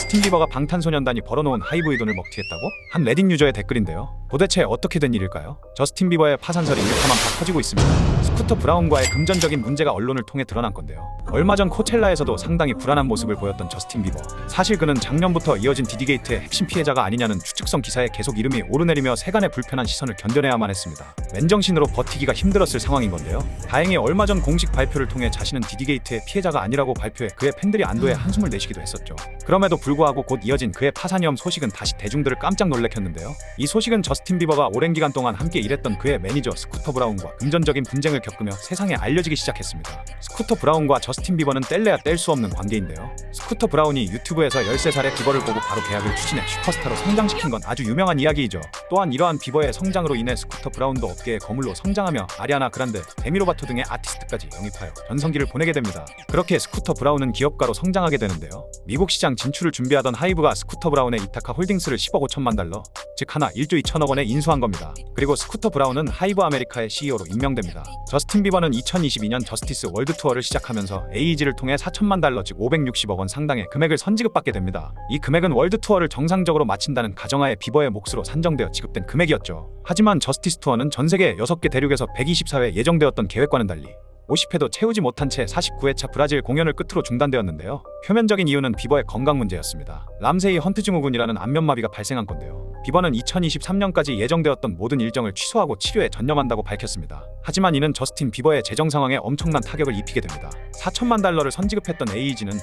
저스틴 비버가 방탄소년단이 벌어놓은 하이브의 돈을 먹튀했다고? 한 레딧 유저의 댓글인데요. 도대체 어떻게 된 일일까요? 저스틴 비버의 파산설이 일파만 다 퍼지고 있습니다. 스쿠터 브라운과의 금전적인 문제가 언론을 통해 드러난 건데요. 얼마 전 코첼라에서도 상당히 불안한 모습을 보였던 저스틴 비버. 사실 그는 작년부터 이어진 디디게이트의 핵심 피해자가 아니냐는 추측성 기사에 계속 이름이 오르내리며 세간의 불편한 시선을 견뎌내야만 했습니다. 맨정신으로 버티기가 힘들었을 상황인 건데요. 다행히 얼마 전 공식 발표를 통해 자신은 디디게이트의 피해자가 아니라고 발표해 그의 팬들이 안도의 한숨을 내쉬기도 했었죠. 그럼에도 불구하고 곧 이어진 그의 파산위험 소식은 다시 대중들을 깜짝 놀래켰는데요. 이 소식은 저스틴 비버가 오랜 기간 동안 함께 일했던 그의 매니저 스쿠터 브라운과 금전적인 분쟁을 겪으며 세상에 알려지기 시작했습니다. 스쿠터 브라운과 저스틴 비버는 뗄래야 뗄 수 없는 관계인데요. 스쿠터 브라운이 유튜브에서 13살의 비버를 보고 바로 계약을 추진해 슈퍼스타로 성장시킨 건 아주 유명한 이야기이죠. 또한 이러한 비버의 성장으로 인해 스쿠터 브라운도 업계의 거물로 성장하며 아리아나 그란데, 데미 로바토 등의 아티스트까지 영입하여 전성기를 보내게 됩니다. 그렇게 스쿠터 브라운은 기업가로 성장하게 되는데요. 미국 시장 진출을 준비하던 하이브가 스쿠터 브라운의 이타카 홀딩스를 10억 5천만 달러, 즉 하나 1조 2천억 원에 인수한 겁니다. 그리고 스쿠터 브라운은 하이브 아메리카의 CEO로 임명됩니다. 저스틴 비버는 2022년 저스티스 월드 투어를 시작하면서 AEG를 통해 4천만 달러, 즉 560억 원 상당의 금액을 선지급받게 됩니다. 이 금액은 월드 투어를 정상적으로 마친다는 가정하에 비버의 몫으로 산정되어 지급된 금액이었죠. 하지만 저스티스 투어는 전 세계 6개 대륙에서 124회 예정되었던 계획과는 달리 50회도 채우지 못한 채 49회차 브라질 공연을 끝으로 중단되었는데요. 표면적인 이유는 비버의 건강 문제였습니다. 람세이 헌트 증후군이라는 안면마비가 발생한 건데요. 비버는 2023년까지 예정되었던 모든 일정을 취소하고 치료에 전념한다고 밝혔습니다. 하지만 이는 저스틴 비버의 재정 상황에 엄청난 타격을 입히게 됩니다. 4천만 달러를 선지급했던 AEG는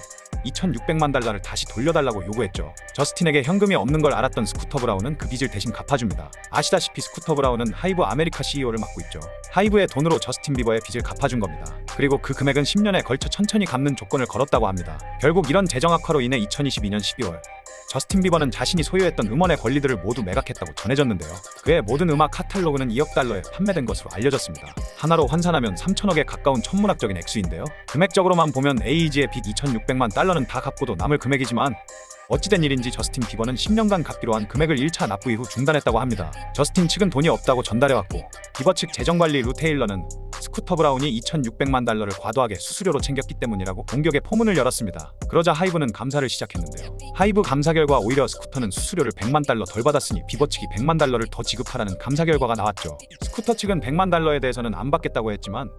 2,600만 달러를 다시 돌려달라고 요구했죠. 저스틴에게 현금이 없는 걸 알았던 스쿠터 브라운은 그 빚을 대신 갚아줍니다. 아시다시피 스쿠터 브라운은 하이브 아메리카 CEO를 맡고 있죠. 하이브의 돈으로 저스틴 비버의 빚을 갚아준 겁니다. 그리고 그 금액은 10년에 걸쳐 천천히 갚는 조건을 걸었다고 합니다. 결국 이런 재정 악화로 인해 2022년 12월 저스틴 비버는 자신이 소유했던 음원의 권리들을 모두 매각했다고 전해졌는데요. 그의 모든 음악 카탈로그는 2억 달러에 판매된 것으로 알려졌습니다. 하나로 환산하면 3천억에 가까운 천문학적인 액수인데요. 금액적으로만 보면 AEG의 빚 2,600만 달러는 다 갚고도 남을 금액이지만 어찌된 일인지 저스틴 비버는 10년간 갚기로 한 금액을 1차 납부 이후 중단했다고 합니다. 저스틴 측은 돈이 없다고 전달해왔고 비버 측 재정관리 루 테일러는 스쿠터 브라운이 2,600만 달러를 과도하게 수수료로 챙겼기 때문이라고 공격의 포문을 열었습니다. 그러자 하이브는 감사를 시작했는데요. 하이브 감사 결과 오히려 스쿠터는 수수료를 100만 달러 덜 받았으니 비버 측이 100만 달러를 더 지급하라는 감사 결과가 나왔죠. 스쿠터 측은 100만 달러에 대해서는 안 받겠다고 했지만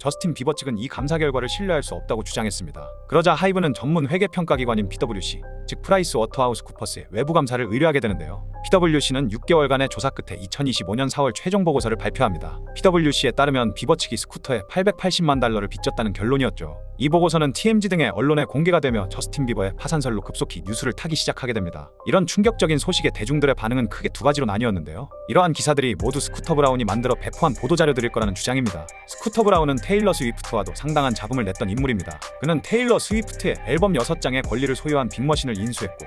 저스틴 비버 측은 이 감사 결과를 신뢰할 수 없다고 주장했습니다. 그러자 하이브는 전문 회계평가기관인 PwC, 즉 프라이스 워터하우스 쿠퍼스의 외부 감사를 의뢰하게 되는데요. PwC는 6개월간의 조사 끝에 2025년 4월 최종 보고서를 발표합니다. PwC에 따르면 비버 측이 스쿠터에 880만 달러를 빚졌다는 결론이었죠. 이 보고서는 TMZ 등의 언론에 공개가 되며 저스틴 비버의 파산설로 급속히 뉴스를 타기 시작하게 됩니다. 이런 충격적인 소식에 대중들의 반응은 크게 두 가지로 나뉘었는데요. 이러한 기사들이 모두 스쿠터 브라운이 만들어 배포한 보도자료들일 거라는 주장입니다. 스쿠터 브라운은 테일러 스위프트와도 상당한 잡음을 냈던 인물입니다. 그는 테일러 스위프트의 앨범 6장의 권리를 소유한 빅머신을 인수했고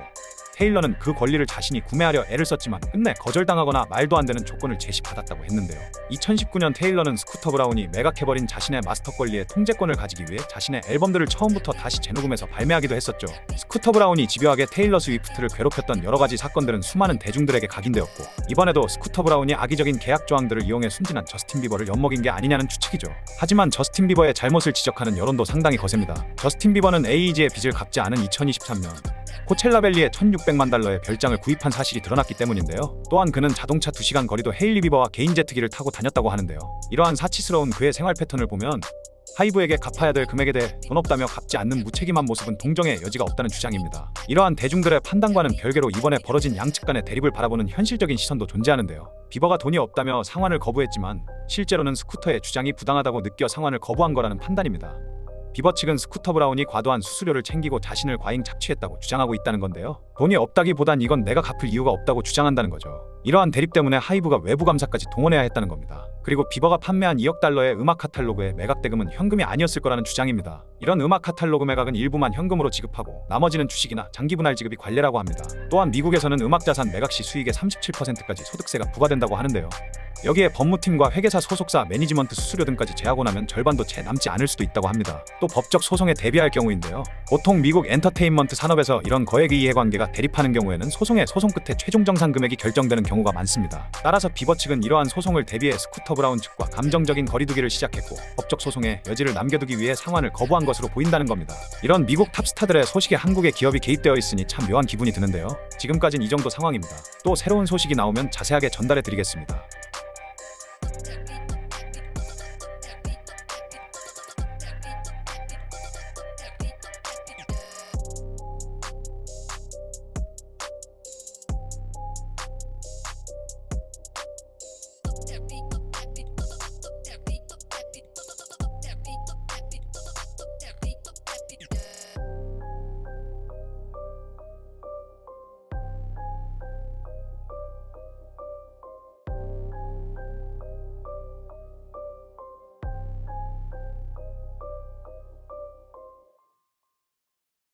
테일러는 그 권리를 자신이 구매하려 애를 썼지만 끝내 거절당하거나 말도 안 되는 조건을 제시받았다고 했는데요. 2019년 테일러는 스쿠터 브라운이 매각해버린 자신의 마스터 권리의 통제권을 가지기 위해 자신의 앨범들을 처음부터 다시 재녹음해서 발매하기도 했었죠. 스쿠터 브라운이 집요하게 테일러 스위프트를 괴롭혔던 여러가지 사건들은 수많은 대중들에게 각인되었고 이번에도 스쿠터 브라운이 악의적인 계약 조항들을 이용해 순진한 저스틴 비버를 엿먹인 게 아니냐는 추측이죠. 하지만 저스틴 비버의 잘못을 지적하는 여론도 상당히 거셉니다. 저스틴 비버는 AEG의 빚을 갚지 않은 2023년 코첼라밸리에 1,600만 달러의 별장을 구입한 사실이 드러났기 때문인데요. 또한 그는 자동차 2시간 거리도 헤일리 비버와 개인 제트기를 타고 다녔다고 하는데요. 이러한 사치스러운 그의 생활 패턴을 보면 하이브에게 갚아야 될 금액에 대해 돈 없다며 갚지 않는 무책임한 모습은 동정의 여지가 없다는 주장입니다. 이러한 대중들의 판단과는 별개로 이번에 벌어진 양측 간의 대립을 바라보는 현실적인 시선도 존재하는데요. 비버가 돈이 없다며 상환을 거부했지만 실제로는 스쿠터의 주장이 부당하다고 느껴 상환을 거부한 거라는 판단입니다. 비버 측은 스쿠터 브라운이 과도한 수수료를 챙기고 자신을 과잉 착취했다고 주장하고 있다는 건데요. 돈이 없다기보단 이건 내가 갚을 이유가 없다고 주장한다는 거죠. 이러한 대립 때문에 하이브가 외부 감사까지 동원해야 했다는 겁니다. 그리고 비버가 판매한 2억 달러의 음악 카탈로그의 매각 대금은 현금이 아니었을 거라는 주장입니다. 이런 음악 카탈로그 매각은 일부만 현금으로 지급하고 나머지는 주식이나 장기 분할 지급이 관례라고 합니다. 또한 미국에서는 음악 자산 매각 시 수익의 37%까지 소득세가 부과된다고 하는데요. 여기에 법무팀과 회계사 소속사 매니지먼트 수수료 등까지 제하고 나면 절반도 채 남지 않을 수도 있다고 합니다. 또 법적 소송에 대비할 경우인데요. 보통 미국 엔터테인먼트 산업에서 이런 거액의 이해관계가 대립하는 경우에는 소송 끝에 최종 정산 금액이 결정되는 경우가 많습니다. 따라서 비버 측은 이러한 소송을 대비해 스쿠터 브라운 측과 감정적인 거리두기를 시작했고 법적 소송에 여지를 남겨두기 위해 상환을 거부한 것으로 보인다는 겁니다. 이런 미국 탑스타들의 소식에 한국의 기업이 개입되어 있으니 참 묘한 기분이 드는데요. 지금까진 이 정도 상황입니다. 또 새로운 소식이 나오면 자세하게 전달해 드리겠습니다.